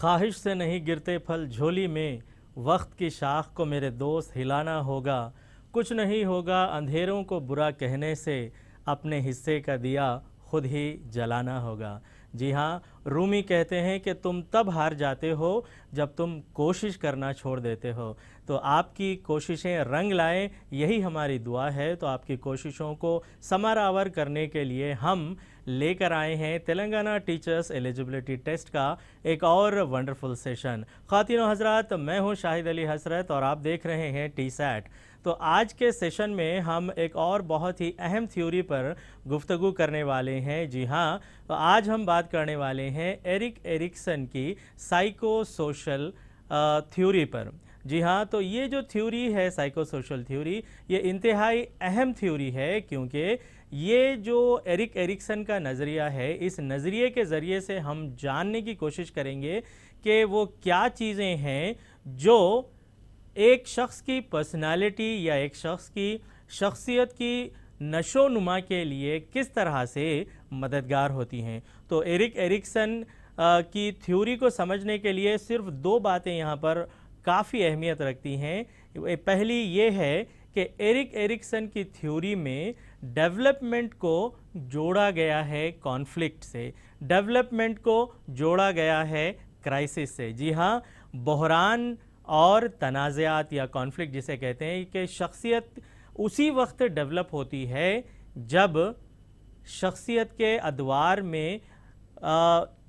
ख्वाहिश से नहीं गिरते फल झोली में, वक्त की शाख को मेरे दोस्त हिलाना होगा। कुछ नहीं होगा अंधेरों को बुरा कहने से, अपने हिस्से का दिया खुद ही जलाना होगा। जी हाँ, रूमी कहते हैं कि तुम तब हार जाते हो जब तुम कोशिश करना छोड़ देते हो। तो आपकी कोशिशें रंग लाएं, यही हमारी दुआ है। तो आपकी कोशिशों को समरावर करने के लिए हम लेकर आए हैं तेलंगाना टीचर्स एलिजिबिलिटी टेस्ट का एक और वंडरफुल सेशन। ख़वातीन हज़रात, मैं हूं शाहिद अली हसरत और आप देख रहे हैं टी सैट। तो आज के सेशन में हम एक और बहुत ही अहम थ्योरी पर गुफ्तगू करने वाले हैं। जी हाँ, तो आज हम बात करने वाले हैं एरिक एरिक्सन की साइको सोशल थ्योरी पर। जी हाँ, तो ये जो थ्योरी है साइको सोशल थ्योरी, ये इंतहाई अहम थ्योरी है, क्योंकि ये जो एरिक एरिक्सन का नज़रिया है, इस नज़रिए के ज़रिए से हम जानने की कोशिश करेंगे कि वो क्या चीज़ें हैं जो एक शख्स की पर्सनालिटी या एक शख्स की शख्सियत की नशोनुमा के लिए किस तरह से मददगार होती हैं। तो एरिक एरिक्सन की थ्योरी को समझने के लिए सिर्फ दो बातें यहाँ पर काफ़ी अहमियत रखती हैं। पहली ये है कि एरिक एरिक्सन की थ्योरी में डेवलपमेंट को जोड़ा गया है कॉन्फ्लिक्ट से, डेवलपमेंट को जोड़ा गया है क्राइसिस से। जी हाँ, बहरान और तनाज़ात या कॉन्फ्लिक्ट जिसे कहते हैं कि शख्सियत उसी वक्त डेवलप होती है जब शख्सियत के अदवार में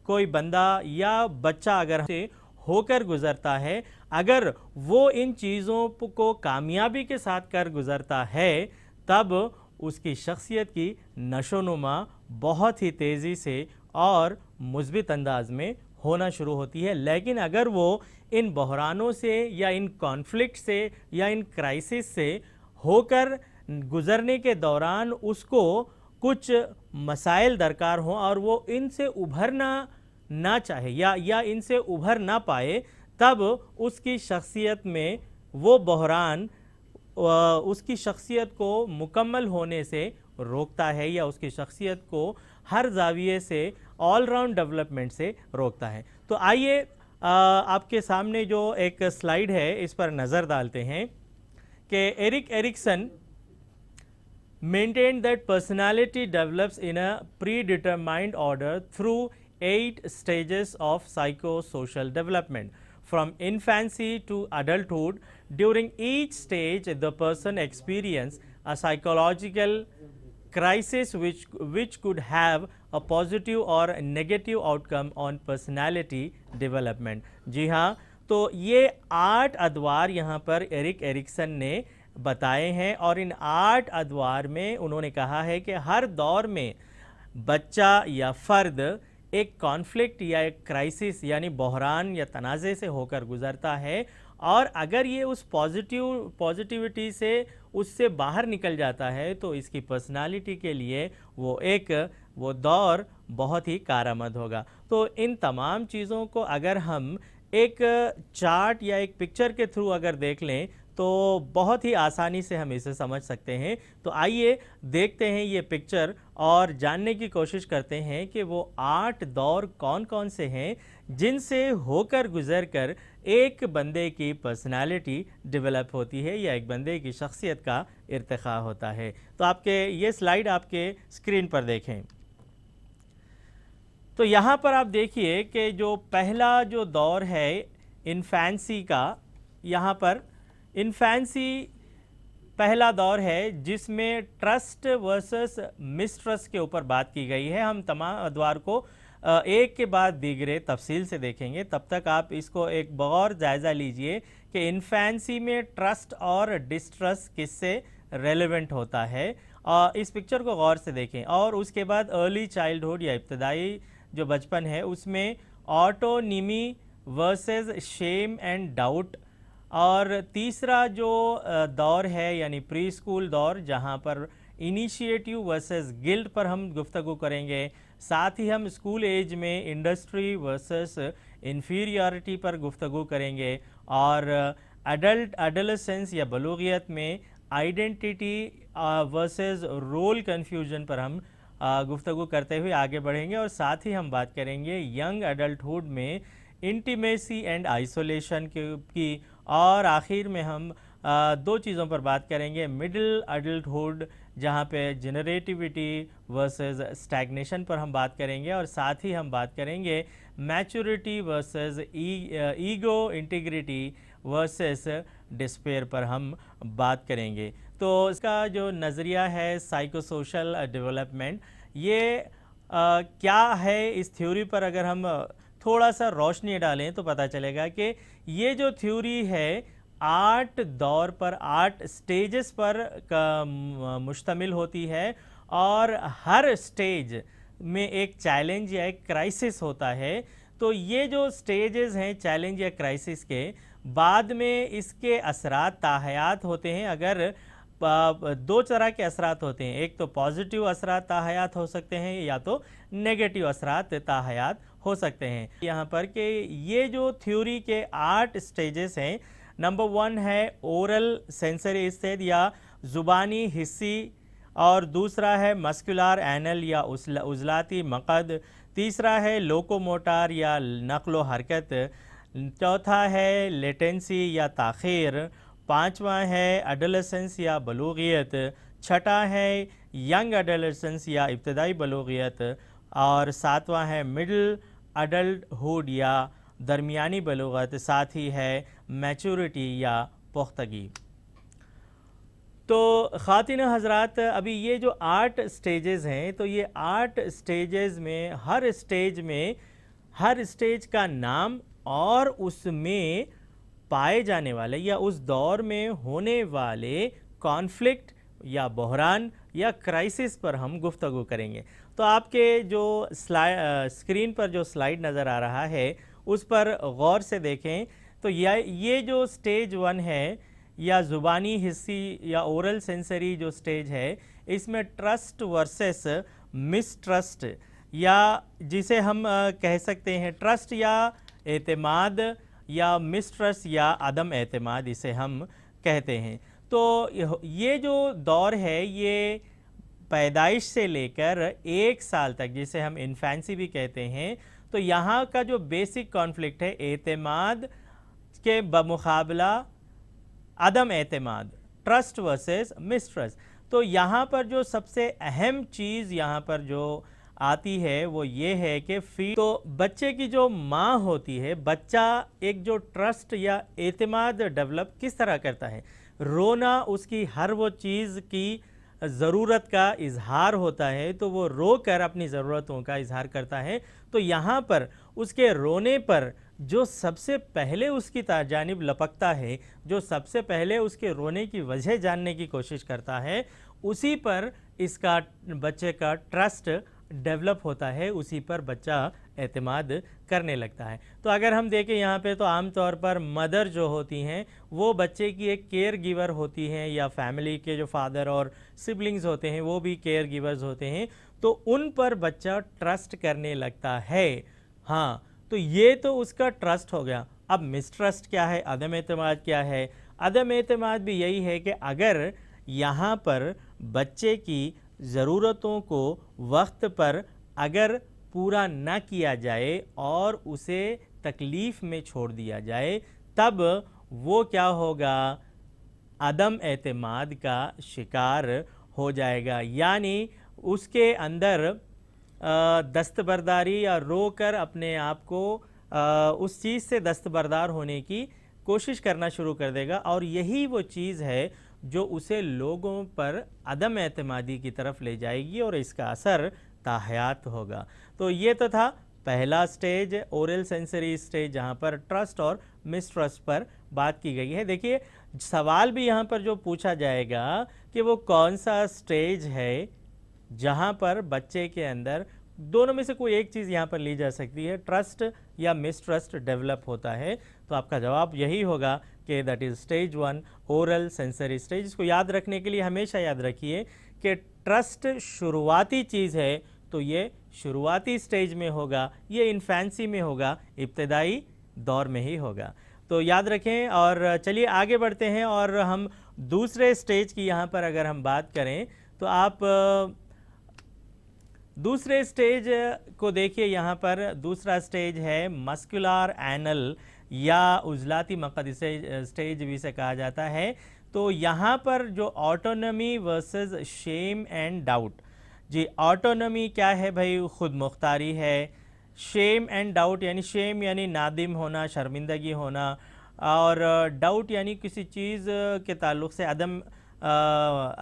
कोई बंदा या बच्चा अगर से होकर गुज़रता है, अगर वो इन चीज़ों को कामयाबी के साथ कर गुज़रता है, तब उसकी शख्सियत की नशोनुमा बहुत ही तेज़ी से और मुस्बित अंदाज में होना शुरू होती है। लेकिन अगर वो इन बहरानों से या इन कॉन्फ्लिक्ट से या इन क्राइसिस से होकर गुज़रने के दौरान उसको कुछ मसाइल दरकार हों और वो इनसे उभरना ना चाहे या इनसे उभर ना पाए, तब उसकी शख्सियत में वो बहरान उसकी शख्सियत को मुकम्मल होने से रोकता है या उसकी शख्सियत को हर जाविये से ऑल राउंड डेवलपमेंट से रोकता है। तो आइए आपके सामने जो एक स्लाइड है इस पर नज़र डालते हैं कि Erik Erikson maintained that personality develops in a predetermined order through 8 stages of psychosocial development from infancy to adulthood. During each stage the person experiences a psychological crisis which could have a positive or negative outcome on personality development. जी हाँ, तो ये 8 अदवार यहाँ पर Erik Erikson ने बताए हैं और इन 8 अदवार में उन्होंने कहा है कि हर दौर में बच्चा या फ़र्द एक कॉन्फ्लिक्ट या एक क्राइसिस यानी बहरान या तनाज़े से होकर गुज़रता है, और अगर ये उस पॉजिटिविटी से उससे बाहर निकल जाता है तो इसकी पर्सनालिटी के लिए वो दौर बहुत ही कारआमद होगा। तो इन तमाम चीज़ों को अगर हम एक चार्ट या एक पिक्चर के थ्रू अगर देख लें तो बहुत ही आसानी से हम इसे समझ सकते हैं। तो आइए देखते हैं ये पिक्चर और जानने की कोशिश करते हैं कि वो 8 दौर कौन कौन से हैं जिनसे होकर गुजर कर एक बंदे की पर्सनालिटी डेवलप होती है या एक बंदे की शख्सियत का इर्तिक़ा होता है। तो आपके ये स्लाइड आपके स्क्रीन पर देखें। तो यहाँ पर आप देखिए कि जो पहला जो दौर है इन्फेंसी का, यहाँ पर इन्फेंसी पहला दौर है जिसमें ट्रस्ट वर्सेस मिसट्रस्ट के ऊपर बात की गई है। हम तमाम अदवार को एक के बाद दीगरे तफसील से देखेंगे, तब तक आप इसको एक गौर जायज़ा लीजिए कि इन्फेंसी में ट्रस्ट और डिस्ट्रस्ट किससे रेलेवेंट होता है। इस पिक्चर को गौर से देखें। और उसके बाद अर्ली चाइल्डहुड या इब्तदाई जो बचपन है उसमें ऑटोनिमी वर्सेस शेम एंड डाउट, और तीसरा जो दौर है यानी प्री स्कूल दौर जहाँ पर इनिशिएटिव वर्सेस गिल्ट पर हम गुफ्तगू करेंगे। साथ ही हम स्कूल एज में इंडस्ट्री वर्सेस इन्फीरियरिटी पर गुफ्तगू करेंगे, और एडोलेसेंस या बलूगियत में आइडेंटिटी वर्सेस रोल कन्फ्यूजन पर हम गुफ्तगू करते हुए आगे बढ़ेंगे। और साथ ही हम बात करेंगे यंग एडल्टहुड में इंटीमेसी एंड आइसोलेशन की और आखिर में हम दो चीज़ों पर बात करेंगे, मिडिल अडल्टहुड जहाँ पे जनरेटिविटी वर्सेस स्टैग्नेशन पर हम बात करेंगे, और साथ ही हम बात करेंगे maturity versus ego integrity versus despair पर हम बात करेंगे। तो इसका जो नज़रिया है साइकोसोशल डेवलपमेंट, ये क्या है, इस थ्योरी पर अगर हम थोड़ा सा रोशनी डालें तो पता चलेगा कि ये जो थ्योरी है 8 दौर पर, 8 स्टेजेस पर मुश्तमिल होती है, और हर स्टेज में एक चैलेंज या एक क्राइसिस होता है। तो ये जो स्टेजेस हैं चैलेंज या क्राइसिस के, बाद में इसके असरात ताहयात होते हैं। अगर दो तरह के असरात होते हैं, एक तो पॉजिटिव असरात ताहयात हो सकते हैं या तो नेगेटिव असरात ताहयात हो सकते हैं। यहाँ पर कि ये जो थ्योरी के 8 स्टेजेस हैं, नंबर 1 है ओरल सेंसरी स्टेज या ज़ुबानी हिस्सी, और दूसरा है मस्कुलर एनल या उजलाती मकद, तीसरा है लोकोमोटर या नक्लो हरकत, चौथा है लेटेंसी या ताख़ीर, पांचवा है एडोलेसेंस या बलूगियत, छठा है यंग एडोलेसेंस या इब्तदाई बलूगियत, और सातवां है मिडिल अडल्टहुड या दरमियानी बलूगत, साथ ही है मैच्योरिटी या पुख्तगी। तो ख़ातिन हज़रात, अभी ये जो 8 स्टेजेस हैं, तो ये 8 स्टेजेस में हर स्टेज का नाम और उसमें पाए जाने वाले या उस दौर में होने वाले कॉन्फ्लिक्ट या बहरान या क्राइसिस पर हम गुफ्तगू करेंगे। तो आपके जो स्क्रीन पर जो स्लाइड नज़र आ रहा है उस पर गौर से देखें। तो ये जो स्टेज 1 है या ज़ुबानी हिस्सी या ओरल सेंसरी जो स्टेज है, इसमें ट्रस्ट वर्सेस मिसट्रस्ट, या जिसे हम कह सकते हैं ट्रस्ट या एतमाद, या मिसट्रस्ट या अदम एतमाद इसे हम कहते हैं। तो ये जो दौर है ये पैदाइश से लेकर 1 साल तक, जिसे हम इन्फेंसी भी कहते हैं, तो यहाँ का जो बेसिक कॉन्फ्लिक्ट है एतमाद के बमुकाबला अदम एतमाद, ट्रस्ट वर्सेस मिसट्रस्ट। तो यहाँ पर जो सबसे अहम चीज़ यहाँ पर जो आती है वो ये है कि तो बच्चे की जो माँ होती है, बच्चा एक जो ट्रस्ट या एतमाद डेवलप किस तरह करता है, रोना उसकी हर वो चीज़ की ज़रूरत का इजहार होता है, तो वो रो कर अपनी ज़रूरतों का इजहार करता है। तो यहाँ पर उसके रोने पर जो सबसे पहले उसकी जानिब लपकता है, जो सबसे पहले उसके रोने की वजह जानने की कोशिश करता है, उसी पर इसका बच्चे का ट्रस्ट डेवलप होता है, उसी पर बच्चा एतमाद करने लगता है। तो अगर हम देखें यहाँ पे, तो आम तौर पर मदर जो होती हैं वो बच्चे की एक केयर गिवर होती हैं, या फैमिली के जो फादर और सिबलिंग्स होते हैं वो भी केयर गिवर्स होते हैं, तो उन पर बच्चा ट्रस्ट करने लगता है। हाँ, तो ये तो उसका ट्रस्ट हो गया। अब मिसट्रस्ट क्या है, अदम एतमाद क्या है? अदम एतमाद भी यही है कि अगर यहाँ पर बच्चे की ज़रूरतों को वक्त पर अगर पूरा न किया जाए और उसे तकलीफ़ में छोड़ दिया जाए, तब वो क्या होगा, अदम एतमाद का शिकार हो जाएगा। यानी उसके अंदर दस्तबरदारी या रो कर अपने आप को उस चीज़ से दस्तबरदार होने की कोशिश करना शुरू कर देगा, और यही वो चीज़ है जो उसे लोगों पर अदम एतमादी की तरफ ले जाएगी और इसका असर ताहयात होगा। तो ये तो था पहला स्टेज, ओरल सेंसरी स्टेज, जहाँ पर ट्रस्ट और मिसट्रस्ट पर बात की गई है। देखिए, सवाल भी यहाँ पर जो पूछा जाएगा कि वो कौन सा स्टेज है जहाँ पर बच्चे के अंदर दोनों में से कोई एक चीज़ यहाँ पर ली जा सकती है, ट्रस्ट या मिसट्रस्ट डेवलप होता है। तो आपका जवाब यही होगा कि that is stage 1 oral sensory stage. इसको याद रखने के लिए हमेशा याद रखिए कि ट्रस्ट शुरुआती चीज़ है, तो ये शुरुआती स्टेज में होगा, ये इन्फेंसी में होगा, इब्तदाई दौर में ही होगा। तो याद रखें। और चलिए आगे बढ़ते हैं, और हम दूसरे स्टेज की यहाँ पर अगर हम बात करें तो आप दूसरे स्टेज को देखिए, यहाँ पर दूसरा स्टेज है मस्कुलर एनल या उजलाती मकद, इसे स्टेज भी से कहा जाता है। तो यहाँ पर जो autonomy versus shame and doubt, जी ऑटोनॉमी क्या है भाई, खुद मुख्तारी है। शेम एंड डाउट यानी शेम यानी नादिम होना, शर्मिंदगी होना, और डाउट यानी किसी चीज़ के ताल्लुक़ से अदम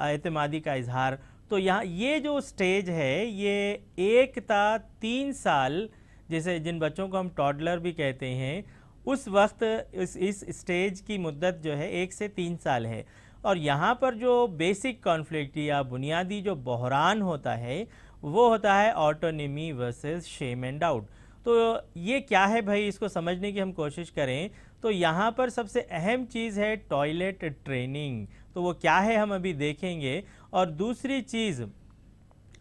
एतमादी का इजहार। तो यहाँ ये जो स्टेज है ये 1 ता 3 साल, जैसे जिन बच्चों को हम टॉडलर भी कहते हैं, उस वक्त इस स्टेज की मुद्दत जो है 1 से 3 साल है। और यहाँ पर जो बेसिक कॉन्फ्लिक्ट या बुनियादी जो बहरान होता है वो होता है autonomy versus shame and doubt. तो ये क्या है भाई, इसको समझने की हम कोशिश करें तो यहाँ पर सबसे अहम चीज़ है टॉयलेट ट्रेनिंग। तो वो क्या है हम अभी देखेंगे। और दूसरी चीज़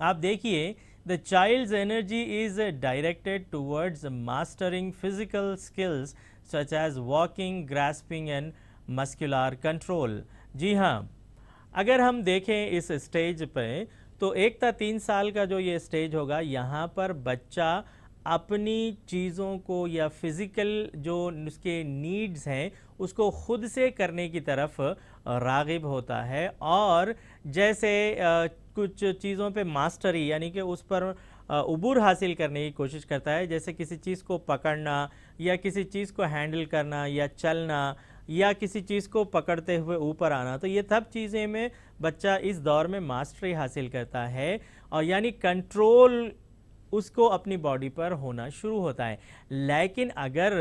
आप देखिए, the child's energy is directed towards mastering physical skills such as walking, grasping and muscular control. जी हाँ, अगर हम देखें इस स्टेज पे तो 1 ता 3 साल का जो ये स्टेज होगा, यहाँ पर बच्चा अपनी चीज़ों को या फिज़िकल जो उसके नीड्स हैं उसको ख़ुद से करने की तरफ राग़िब होता है। और जैसे कुछ चीज़ों पे मास्टरी यानी कि उस पर उबूर हासिल करने की कोशिश करता है, जैसे किसी चीज़ को पकड़ना या किसी चीज़ को हैंडल करना या चलना या किसी चीज़ को पकड़ते हुए ऊपर आना। तो ये सब चीज़ें में बच्चा इस दौर में मास्टरी हासिल करता है, और यानी कंट्रोल उसको अपनी बॉडी पर होना शुरू होता है। लेकिन अगर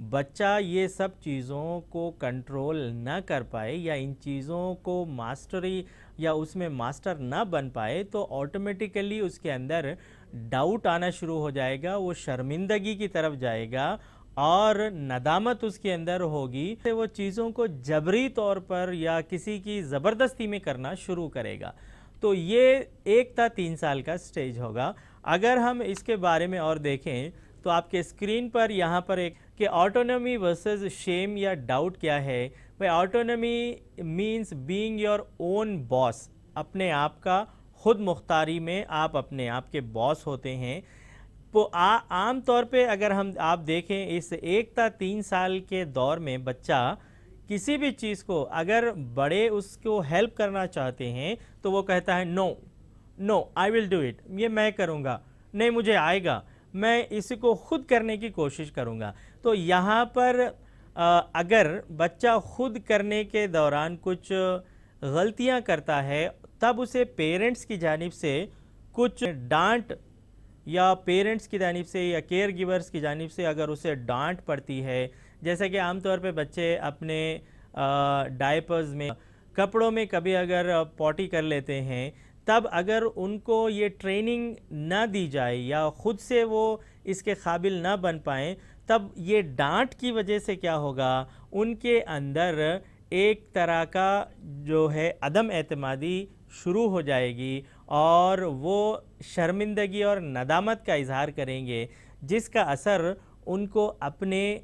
बच्चा ये सब चीज़ों को कंट्रोल ना कर पाए या इन चीज़ों को मास्टरी या उसमें मास्टर ना बन पाए तो ऑटोमेटिकली उसके अंदर डाउट आना शुरू हो जाएगा, वो शर्मिंदगी की तरफ जाएगा और नदामत उसके अंदर होगी। तो वो चीज़ों को जबरी तौर पर या किसी की ज़बरदस्ती में करना शुरू करेगा। तो ये 1 ता 3 साल का स्टेज होगा। अगर हम इसके बारे में और देखें तो आपके स्क्रीन पर यहाँ पर एक कि ऑटोनॉमी वर्सेस शेम या डाउट क्या है। भाई autonomy means being your own boss, अपने आप का खुद मुख्तारी में आप अपने आप के बॉस होते हैं। तो आम तौर पे अगर हम आप देखें इस 1 ता 3 साल के दौर में बच्चा किसी भी चीज़ को अगर बड़े उसको हेल्प करना चाहते हैं तो वो कहता है no no I will do it, ये मैं करूँगा, नहीं मुझे आएगा, मैं इसको खुद करने की कोशिश करूँगा। तो यहाँ पर अगर बच्चा खुद करने के दौरान कुछ गलतियाँ करता है तब उसे पेरेंट्स की जानिब से कुछ डांट या पेरेंट्स की जानिब से या केयर गिवर्स की जानिब से अगर उसे डांट पड़ती है, जैसे कि आमतौर पे बच्चे अपने डायपर्स में, कपड़ों में कभी अगर पॉटी कर लेते हैं, तब अगर उनको ये ट्रेनिंग ना दी जाए या ख़ुद से वो इसके काबिल ना बन पाएँ, तब ये डांट की वजह से क्या होगा, उनके अंदर एक तरह का जो है अदम एतमादी शुरू हो जाएगी और वो शर्मिंदगी और नदामत का इजहार करेंगे, जिसका असर उनको अपने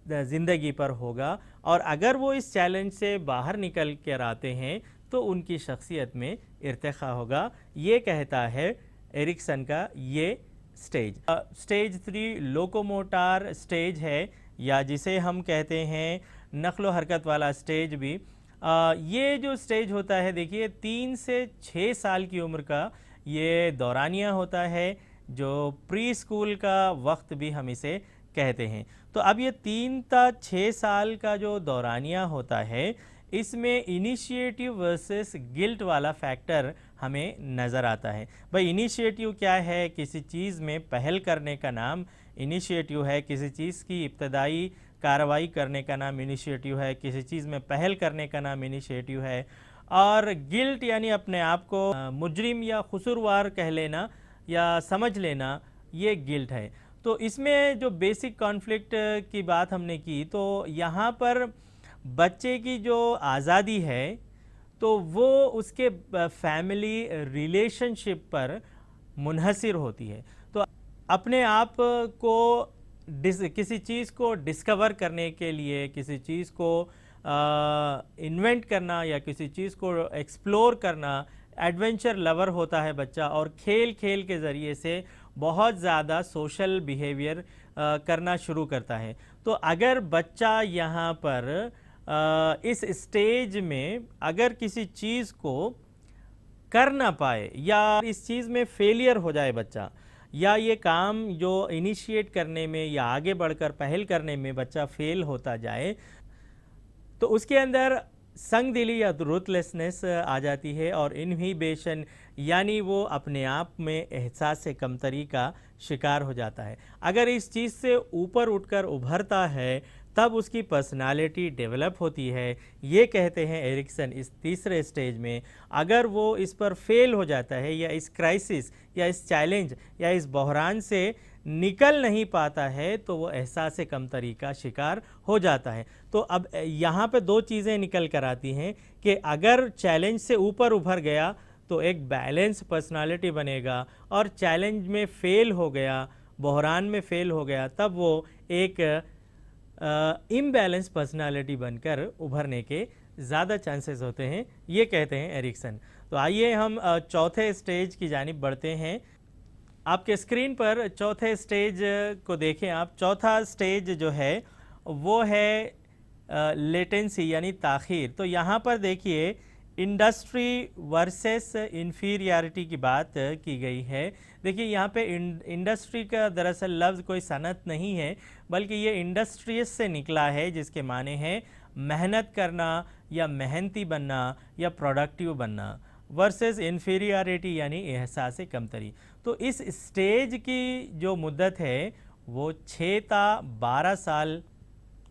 ज़िंदगी पर होगा। और अगर वो इस चैलेंज से बाहर निकल कर आते हैं तो उनकी शख्सियत में इर्तिखा होगा। ये कहता है एरिक्सन का ये स्टेज। स्टेज 3 लोकोमोटर स्टेज है, या जिसे हम कहते हैं नक्लो हरकत वाला स्टेज भी। ये जो स्टेज होता है, देखिए 3 से 6 साल की उम्र का ये दौरानिया होता है, जो प्री स्कूल का वक्त भी हम इसे कहते हैं। तो अब ये 3 ता 6 साल का जो दौरानिया होता है, इसमें इनिशिएटिव वर्सेस गिल्ट वाला फैक्टर हमें नज़र आता है। भाई इनिशिएटिव क्या है, किसी चीज़ में पहल करने का नाम इनिशिएटिव है, किसी चीज़ की इब्तदाई कार्रवाई करने का नाम इनिशिएटिव है, किसी चीज़ में पहल करने का नाम इनिशिएटिव है। और गिल्ट यानी अपने आप को मुजरिम या कसूरवार कह लेना या समझ लेना, ये गिल्ट है। तो इसमें जो बेसिक कॉन्फ्लिक्ट की बात हमने की, तो यहाँ पर बच्चे की जो आज़ादी है तो वो उसके फैमिली रिलेशनशिप पर मुनहसिर होती है। तो अपने आप को किसी चीज़ को डिस्कवर करने के लिए, किसी चीज़ को इन्वेंट करना या किसी चीज़ को एक्सप्लोर करना, एडवेंचर लवर होता है बच्चा और खेल खेल के ज़रिए से बहुत ज़्यादा सोशल बिहेवियर करना शुरू करता है। तो अगर बच्चा यहाँ पर इस स्टेज में अगर किसी चीज़ को कर ना पाए या इस चीज़ में फेलियर हो जाए बच्चा, या ये काम जो इनिशिएट करने में या आगे बढ़कर पहल करने में बच्चा फेल होता जाए, तो उसके अंदर संग दिली या रूथलेसनेस आ जाती है और इनहिबिशन यानी वो अपने आप में एहसास से कमतरी का शिकार हो जाता है। अगर इस चीज़ से ऊपर उठकर उभरता है तब उसकी पर्सनालिटी डेवलप होती है। ये कहते हैं एरिक्सन इस तीसरे स्टेज में अगर वो इस पर फेल हो जाता है या इस क्राइसिस या इस चैलेंज या इस बहरान से निकल नहीं पाता है तो वो एहसास कमतरी का शिकार हो जाता है। तो अब यहाँ पे दो चीज़ें निकल कर आती हैं कि अगर चैलेंज से ऊपर उभर गया तो एक बैलेंस पर्सनालिटी बनेगा, और चैलेंज में फेल हो गया, बहरान में फेल हो गया, तब वो एक इम्बैलेंस पर्सनालिटी बनकर उभरने के ज़्यादा चांसेस होते हैं, ये कहते हैं एरिक्सन। तो आइए हम चौथे स्टेज की जानिब बढ़ते हैं। आपके स्क्रीन पर चौथे स्टेज को देखें आप। चौथा स्टेज जो है वो है लेटेंसी यानी ताख़ीर। तो यहाँ पर देखिए इंडस्ट्री वर्सेस इन्फीरियरिटी की बात की गई है। देखिए यहाँ पे इंडस्ट्री का दरअसल लफ्ज़ कोई सनत नहीं है, बल्कि ये इंडस्ट्रियस से निकला है, जिसके माने हैं मेहनत करना या मेहनती बनना या प्रोडक्टिव बनना, वर्सेस इन्फीरियरिटी यानी एहसास कमतरी। तो इस स्टेज की जो मुद्दत है वो 6 ता 12 साल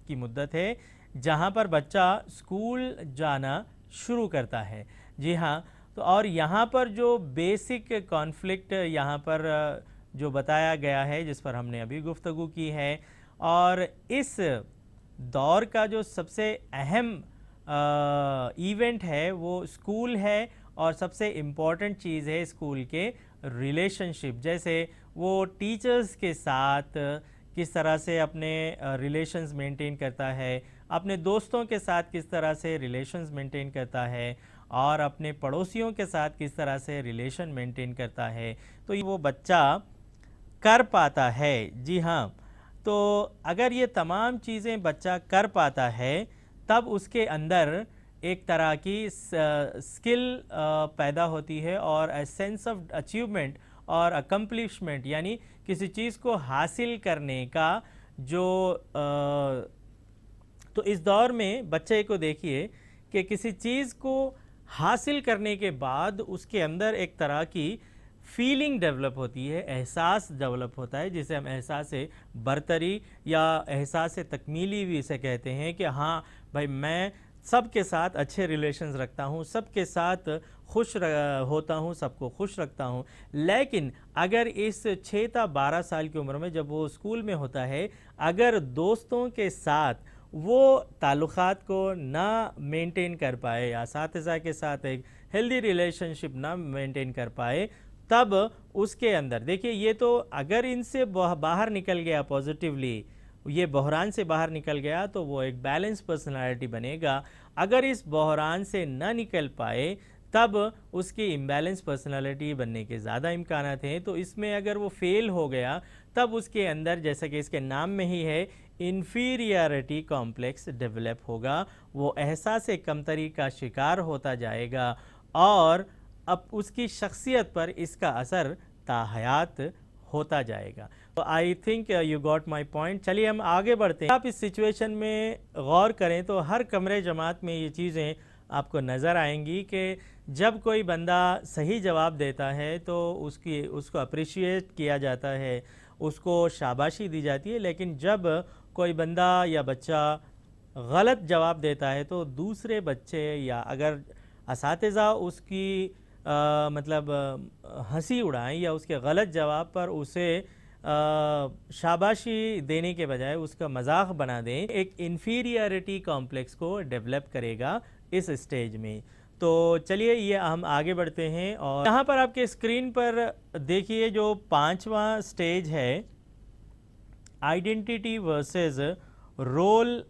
की मुद्दत है, जहाँ पर बच्चा स्कूल जाना शुरू करता है। जी हाँ, तो और यहाँ पर जो बेसिक कॉन्फ्लिक्ट यहाँ पर जो बताया गया है, जिस पर हमने अभी गुफ्तगू की है, और इस दौर का जो सबसे अहम इवेंट है वो स्कूल है, और सबसे इम्पॉर्टेंट चीज़ है स्कूल के रिलेशनशिप। जैसे वो टीचर्स के साथ किस तरह से अपने रिलेशंस मेंटेन करता है, अपने दोस्तों के साथ किस तरह से रिलेशंस मेंटेन करता है, और अपने पड़ोसियों के साथ किस तरह से रिलेशन मेंटेन करता है, तो वो बच्चा कर पाता है। जी हाँ, तो अगर ये तमाम चीज़ें बच्चा कर पाता है तब उसके अंदर एक तरह की स्किल पैदा होती है, और ए सेंस ऑफ अचीवमेंट और अकम्पलिशमेंट यानी किसी चीज़ को हासिल करने का जो तो इस दौर में बच्चे को देखिए कि किसी चीज़ को हासिल करने के बाद उसके अंदर एक तरह की फीलिंग डेवलप होती है, एहसास डेवलप होता है, जिसे हम एहसास बरतरी या एहसास तकमीली भी इसे कहते हैं कि हाँ भाई मैं सबके साथ अच्छे रिलेशंस रखता हूँ, सबके साथ खुश होता हूँ, सबको खुश रखता हूँ। लेकिन अगर इस 6 ता 12 साल की उम्र में जब वो स्कूल में होता है, अगर दोस्तों के साथ वो ताल्लुक़ात को ना मेंटेन कर पाए, असातिज़ा के साथ एक हेल्दी रिलेशनशिप ना मेंटेन कर पाए, तब उसके अंदर देखिए ये तो अगर इनसे बाहर निकल गया पॉजिटिवली, ये बहरान से बाहर निकल गया तो वो एक बैलेंस पर्सनालिटी बनेगा। अगर इस बहरान से ना निकल पाए तब उसकी इम्बैलेंस पर्सनालिटी बनने के ज़्यादा इम्कानात हैं। तो इसमें अगर वो फेल हो गया तब उसके अंदर, जैसा कि इसके नाम में ही है, इन्फीरियरिटी कॉम्प्लेक्स डेवलप होगा। वो एहसास कमतरी का शिकार होता जाएगा और अब उसकी शख्सियत पर इसका असर ताहयात होता जाएगा। तो I think you got my point. चलिए हम आगे बढ़ते हैं। आप इस सिचुएशन में गौर करें तो हर कमरे जमात में ये चीज़ें आपको नज़र आएंगी कि जब कोई बंदा सही जवाब देता है तो उसको अप्रिशिएट किया जाता है, उसको शाबाशी दी जाती है। लेकिन जब कोई बंदा या बच्चा गलत जवाब देता है तो दूसरे बच्चे या अगर असातिज़ा उसकी मतलब हंसी उड़ाएं या उसके गलत जवाब पर उसे शाबाशी देने के बजाय उसका मजाक बना दें, एक इन्फीरियरिटी कॉम्प्लेक्स को डेवलप करेगा इस स्टेज में। तो चलिए ये हम आगे बढ़ते हैं, और यहाँ पर आपके स्क्रीन पर देखिए जो 5वां स्टेज है, आइडेंटिटी वर्सेस रोल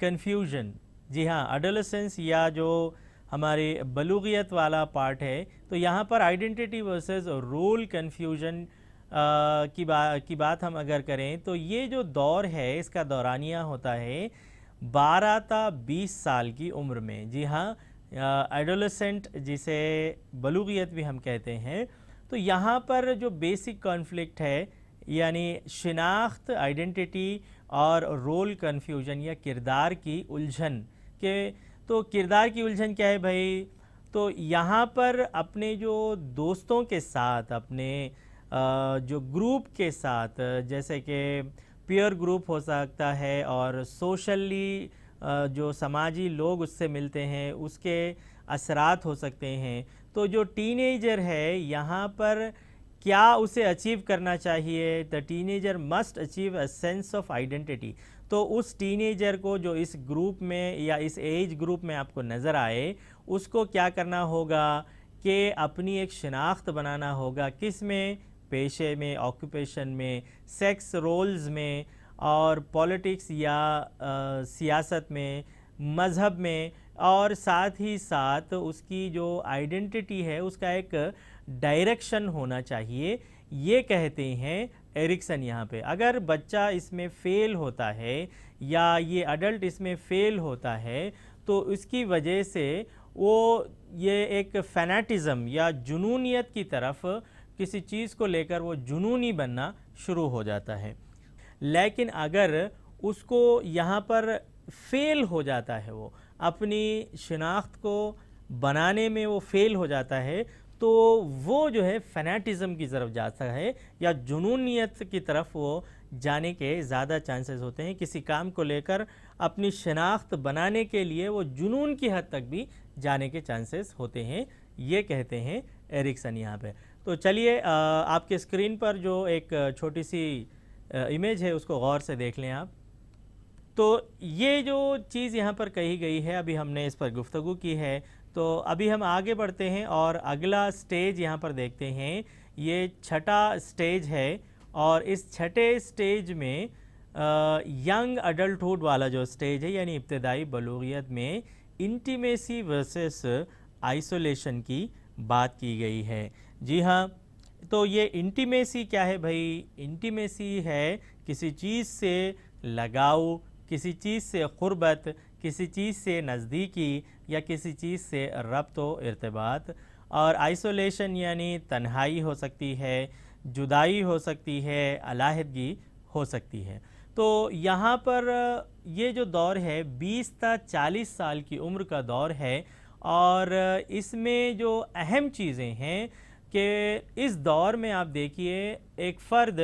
कन्फ्यूजन। जी हाँ, एडोलेसेंस या जो हमारी बलूगियत वाला पार्ट है। तो यहाँ पर आइडेंटिटी वर्सेस रोल कन्फ्यूजन की बात हम अगर करें तो ये जो दौर है इसका दौरानिया होता है 12 ता 20 साल की उम्र में। जी हाँ, एडोलेसेंट जिसे बलूगियत भी हम कहते हैं। तो यहाँ पर जो बेसिक कॉन्फ्लिक्ट है यानी शिनाख्त, आइडेंटिटी और रोल कन्फ्यूजन या किरदार की उलझन के। तो किरदार की उलझन क्या है भाई? तो यहाँ पर अपने जो दोस्तों के साथ, अपने जो ग्रुप के साथ, जैसे कि पीयर ग्रुप हो सकता है और सोशली जो समाजी लोग उससे मिलते हैं उसके असरात हो सकते हैं। तो जो टीनेजर है यहाँ पर क्या उसे अचीव करना चाहिए? The teenager must achieve a sense of identity. तो उस टीनेजर को जो इस ग्रुप में या इस एज ग्रुप में आपको नज़र आए उसको क्या करना होगा कि अपनी एक शिनाख्त बनाना होगा। किस में? पेशे में, ऑक्यूपेशन में, सेक्स रोल्स में और पॉलिटिक्स या सियासत में, मज़हब में, और साथ ही साथ उसकी जो आइडेंटिटी है उसका एक डायरेक्शन होना चाहिए। ये कहते हैं एरिक्सन यहाँ पे। अगर बच्चा इसमें फ़ेल होता है या ये अडल्ट इसमें फ़ेल होता है तो इसकी वजह से वो ये एक फैनाटिज़म या जुनूनियत की तरफ, किसी चीज़ को लेकर वो जुनूनी बनना शुरू हो जाता है। लेकिन अगर उसको यहाँ पर फ़ेल हो जाता है, वो अपनी शिनाख्त को बनाने में वो फ़ेल हो जाता है, तो वो जो है फैनाटिज़म की तरफ जाता है या जुनूनियत की तरफ वो जाने के ज़्यादा चांसेस होते हैं। किसी काम को लेकर अपनी शिनाख्त बनाने के लिए वो जुनून की हद तक भी जाने के चांसेस होते हैं। ये कहते हैं एरिक्सन यहाँ पे। तो चलिए आपके स्क्रीन पर जो एक छोटी सी इमेज है उसको गौर से देख लें आप। तो ये जो चीज़ यहाँ पर कही गई है, अभी हमने इस पर गुफ्तगू की है। तो अभी हम आगे बढ़ते हैं और अगला स्टेज यहाँ पर देखते हैं। ये छठा स्टेज है और इस छठे स्टेज में यंग अडल्टहुड वाला जो स्टेज है यानी इब्तदाई बलूगियत में इंटीमेसी वर्सेस आइसोलेशन की बात की गई है। जी हाँ, तो ये इंटीमेसी क्या है भाई? इंटीमेसी है किसी चीज़ से लगाव, किसी चीज़ से क़ुर्बत, किसी चीज़ से नज़दीकी या किसी चीज़ से रब्त व इर्तिबात। और आइसोलेशन यानी तन्हाई हो सकती है, जुदाई हो सकती है, अलहदगी हो सकती है। तो यहाँ पर ये जो दौर है 20 ता 40 साल की उम्र का दौर है और इसमें जो अहम चीज़ें हैं कि इस दौर में आप देखिए एक फ़र्द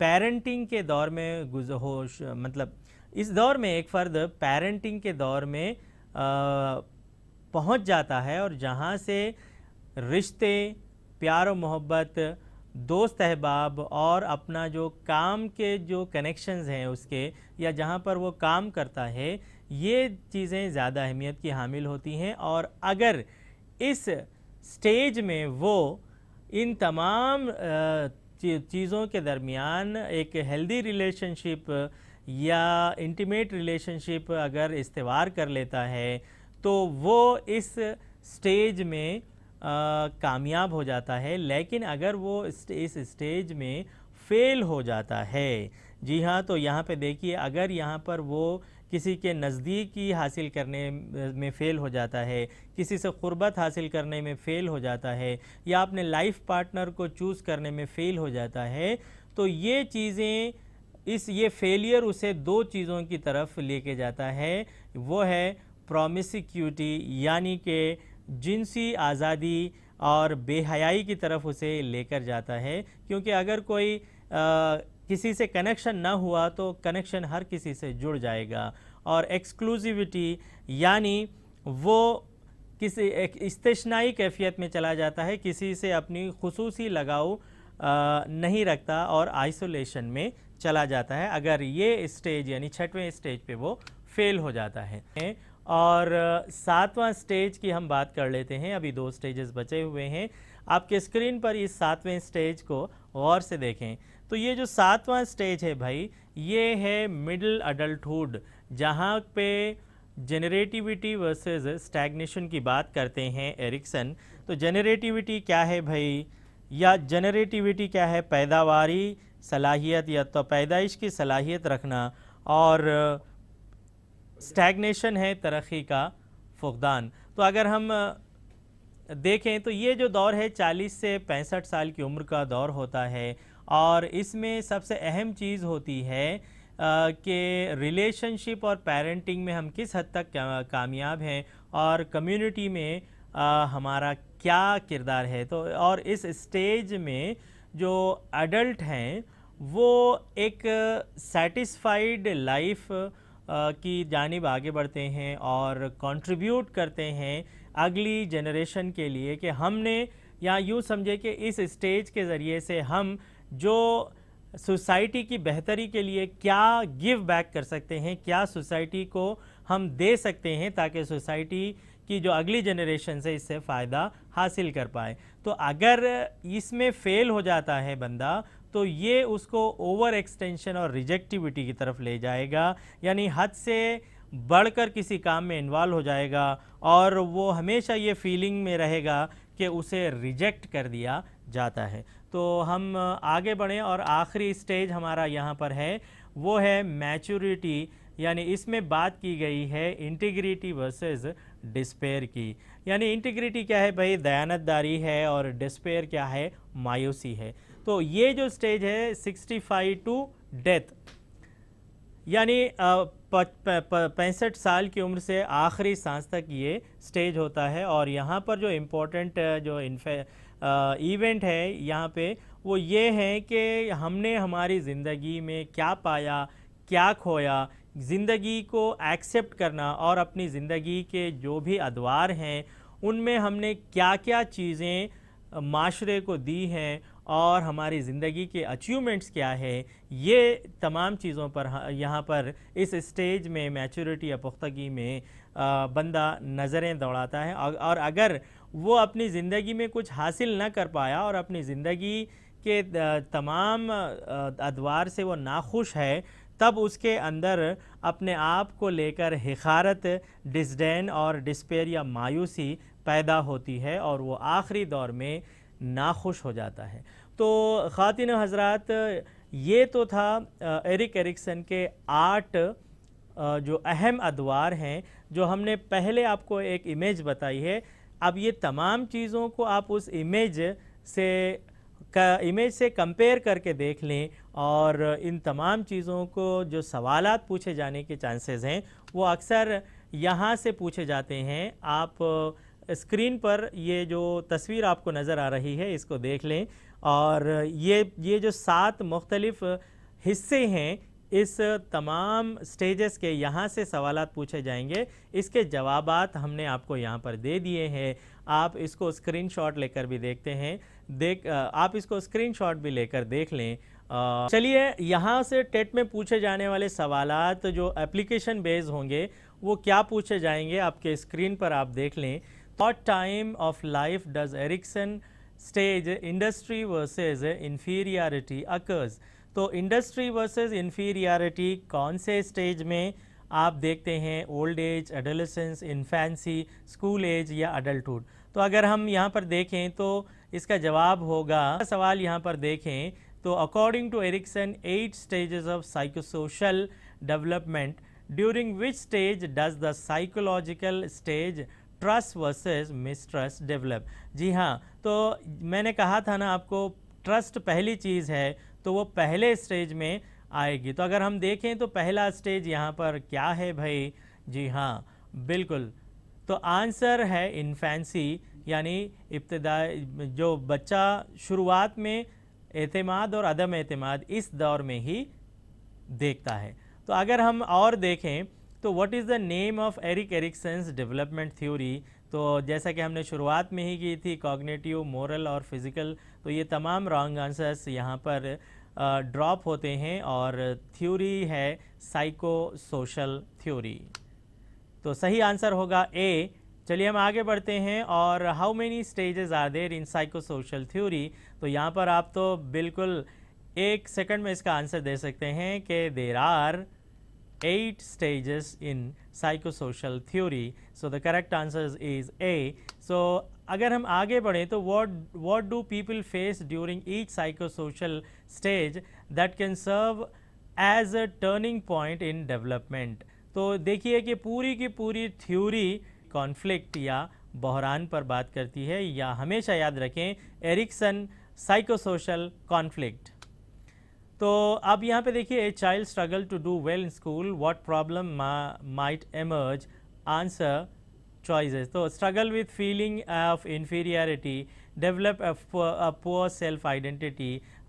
पेरेंटिंग के दौर में मतलब इस दौर में एक फ़र्द पेरेंटिंग के दौर में पहुंच जाता है और जहां से रिश्ते, प्यार और मोहब्बत, दोस्त अहबाब और अपना जो काम के जो कनेक्शंस हैं उसके, या जहां पर वो काम करता है, ये चीज़ें ज़्यादा अहमियत की हामिल होती हैं। और अगर इस स्टेज में वो इन तमाम चीज़ों के दरमियान एक हेल्दी रिलेशनशिप या इंटीमेट रिलेशनशिप अगर इस्तेवार कर लेता है तो वो इस स्टेज में कामयाब हो जाता है। लेकिन अगर वो इस स्टेज में फ़ेल हो जाता है, जी हाँ, तो यहाँ पे देखिए अगर यहाँ पर वो किसी के नज़दीकी हासिल करने में फ़ेल हो जाता है, किसी से क़ुर्बत हासिल करने में फ़ेल हो जाता है, या अपने लाइफ पार्टनर को चूज़ करने में फ़ेल हो जाता है, तो ये चीज़ें ये फेलियर उसे दो चीज़ों की तरफ लेके जाता है। वो है प्रोमिसिक्यूटी यानी कि जिनसी आज़ादी और बेहयाई की तरफ उसे लेकर जाता है। क्योंकि अगर कोई किसी से कनेक्शन ना हुआ तो कनेक्शन हर किसी से जुड़ जाएगा। और एक्सक्लूसिविटी यानी वो किसी एक इस्तिस्नाई कैफियत में चला जाता है, किसी से अपनी खुसूसी लगाव नहीं रखता और आइसोलेशन में चला जाता है अगर ये स्टेज यानी छठवें स्टेज पे वो फेल हो जाता है। और सातवां स्टेज की हम बात कर लेते हैं। अभी दो स्टेजेस बचे हुए हैं। आपके स्क्रीन पर इस सातवें स्टेज को गौर से देखें। तो ये जो सातवां स्टेज है भाई, ये है मिडिल अडल्टहुड, जहाँ पे जेनरेटिविटी वर्सेस स्टैग्नेशन की बात करते हैं एरिक्सन, तो जेनरेटिविटी क्या है भाई, या जेनरेटिविटी क्या है, पैदावारी सलाहियत या तो पैदाइश की सलाहियत रखना, और स्टैग्नेशन है तरक्की का फुकदान। तो अगर हम देखें तो ये जो दौर है 40 से 65 साल की उम्र का दौर होता है, और इसमें सबसे अहम चीज़ होती है कि रिलेशनशिप और पेरेंटिंग में हम किस हद तक कामयाब हैं और कम्युनिटी में हमारा क्या किरदार है। तो और इस स्टेज में जो एडल्ट हैं वो एक सेटिस्फाइड लाइफ की जानिब आगे बढ़ते हैं और कंट्रीब्यूट करते हैं अगली जनरेशन के लिए, कि हमने, या यूँ समझे कि इस स्टेज के ज़रिए से हम जो सोसाइटी की बेहतरी के लिए क्या गिव बैक कर सकते हैं, क्या सोसाइटी को हम दे सकते हैं ताकि सोसाइटी की जो अगली जनरेशन से इससे फ़ायदा हासिल कर पाए। तो अगर इसमें फ़ेल हो जाता है बंदा, तो ये उसको ओवर एक्सटेंशन और रिजेक्टिविटी की तरफ ले जाएगा, यानी हद से बढ़कर किसी काम में इन्वॉल्व हो जाएगा और वो हमेशा ये फीलिंग में रहेगा कि उसे रिजेक्ट कर दिया जाता है। तो हम आगे बढ़ें और आखिरी स्टेज हमारा यहाँ पर है, वो है मैच्योरिटी, यानी इसमें बात की गई है इंटीग्रिटी वर्सेस डिस्पेयर की। यानी इंटीग्रिटी क्या है भाई, दयानतदारी है, और डिस्पेयर क्या है, मायूसी है। तो ये जो स्टेज है 65 टू डेथ, यानी 65 साल की उम्र से आखिरी सांस तक ये स्टेज होता है। और यहाँ पर जो इम्पोर्टेंट जो इवेंट है यहाँ पे वो ये है कि हमने हमारी ज़िंदगी में क्या पाया, क्या खोया, ज़िंदगी को एक्सेप्ट करना और अपनी ज़िंदगी के जो भी अदवार हैं उनमें हमने क्या क्या चीज़ें माशरे को दी हैं और हमारी ज़िंदगी के अचीवमेंट्स क्या है, ये तमाम चीज़ों पर यहाँ पर इस स्टेज में मैच्योरिटी या पुख्तगी में बंदा नज़रें दौड़ाता है। और अगर वो अपनी ज़िंदगी में कुछ हासिल ना कर पाया और अपनी ज़िंदगी के तमाम अदवार से वो नाखुश है, तब उसके अंदर अपने आप को लेकर हिकारत, डिस्डेन और डिस्पेयर या मायूसी पैदा होती है और वो आखिरी दौर में नाखुश हो जाता है। तो ख़ातिन हज़रात, ये तो था एरिक एरिक्सन के 8 जो अहम अदवार हैं जो हमने पहले आपको एक इमेज बताई है। अब ये तमाम चीज़ों को आप उस इमेज से कंपेयर करके देख लें और इन तमाम चीज़ों को जो सवालात पूछे जाने के चांसेस हैं वो अक्सर यहाँ से पूछे जाते हैं। आप स्क्रीन पर ये जो तस्वीर आपको नज़र आ रही है इसको देख लें, और ये जो 7 मुख्तलिफ़ हिस्से हैं इस तमाम स्टेजेस के, यहाँ से सवालात पूछे जाएंगे। इसके जवाबात हमने आपको यहाँ पर दे दिए हैं। आप इसको स्क्रीनशॉट लेकर भी देखते हैं, आप इसको स्क्रीनशॉट भी लेकर देख लें। चलिए, यहाँ से टेट में पूछे जाने वाले सवालात जो एप्लीकेशन बेस्ड होंगे वो क्या पूछे जाएंगे आपके स्क्रीन पर आप देख लें। What time of life does Erikson stage industry versus inferiority occurs? तो इंडस्ट्री वर्सेस इन्फीरियरिटी कौन से स्टेज में आप देखते हैं, old age, adolescence, infancy, school age या अडल्टहुड? तो अगर हम यहाँ पर देखें तो इसका जवाब होगा, सवाल यहाँ पर देखें तो according to Erikson 8 stages of psychosocial development, during which stage does the psychological stage trust versus mistrust develop? जी हाँ, तो मैंने कहा था ना आपको, ट्रस्ट पहली चीज़ है तो वो पहले स्टेज में आएगी। तो अगर हम देखें तो पहला स्टेज यहाँ पर क्या है भाई? जी हाँ, बिल्कुल, तो आंसर है इन्फेंसी, यानी इब्तिदाई जो बच्चा शुरुआत में एतमाद और अदम एतमाद इस दौर में ही देखता है। तो अगर हम और देखें तो what is the name of Eric Erikson's development theory? तो जैसा कि हमने शुरुआत में ही की थी, कॉग्निटिव, मोरल और फिज़िकल, तो ये तमाम रॉन्ग आंसर्स यहाँ पर ड्रॉप होते हैं और थ्योरी है साइको सोशल थ्योरी। तो सही आंसर होगा ए। चलिए हम आगे बढ़ते हैं, और how many stages are there in psycho social theory? तो यहाँ पर आप तो बिल्कुल 1 सेकंड में इसका आंसर दे सकते हैं कि there are 8 stages in psychosocial theory. So the correct answer is A. So अगर हम आगे बढ़ें तो what do people face during each psychosocial stage that can serve as a turning point in development. तो देखिए कि पूरी की पूरी थ्योरी कॉन्फ्लिक्ट या बहरान पर बात करती है, या हमेशा याद रखें एरिक्सन साइकोसोशल कॉन्फ्लिक्ट। तो अब यहाँ पे देखिए, a child struggle to do well in school, what problem might emerge, answer choices. तो struggle with feeling of inferiority, develop a poor self identity,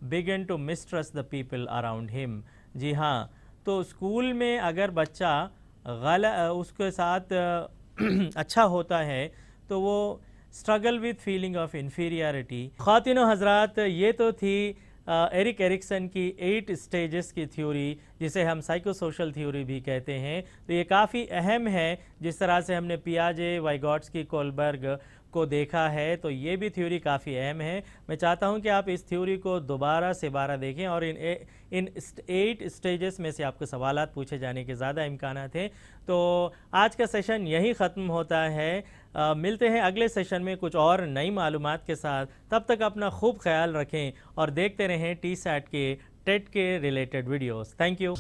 begin to mistrust the people around him. जी हाँ, तो school में अगर बच्चा उसके साथ अच्छा होता है तो वो struggle with feeling of inferiority. ख़वातीनो हज़रात, ये तो थी एरिक एरिक्सन की 8 स्टेजेस की थ्योरी, जिसे हम साइकोसोशल थ्योरी भी कहते हैं। तो ये काफ़ी अहम है। जिस तरह से हमने पियाजे, वाइगॉट्स्की, कोलबर्ग को देखा है, तो ये भी थ्योरी काफ़ी अहम है। मैं चाहता हूँ कि आप इस थ्योरी को दोबारा से देखें, और इन 8 स्टेजेस में से आपको सवालात पूछे जाने के ज़्यादा इम्कान हैं। तो आज का सेशन यहीं ख़त्म होता है। मिलते हैं अगले सेशन में कुछ और नई मालूमात के साथ। तब तक अपना खूब ख्याल रखें और देखते रहें TSAT के टेट के रिलेटेड वीडियोस। Thank you.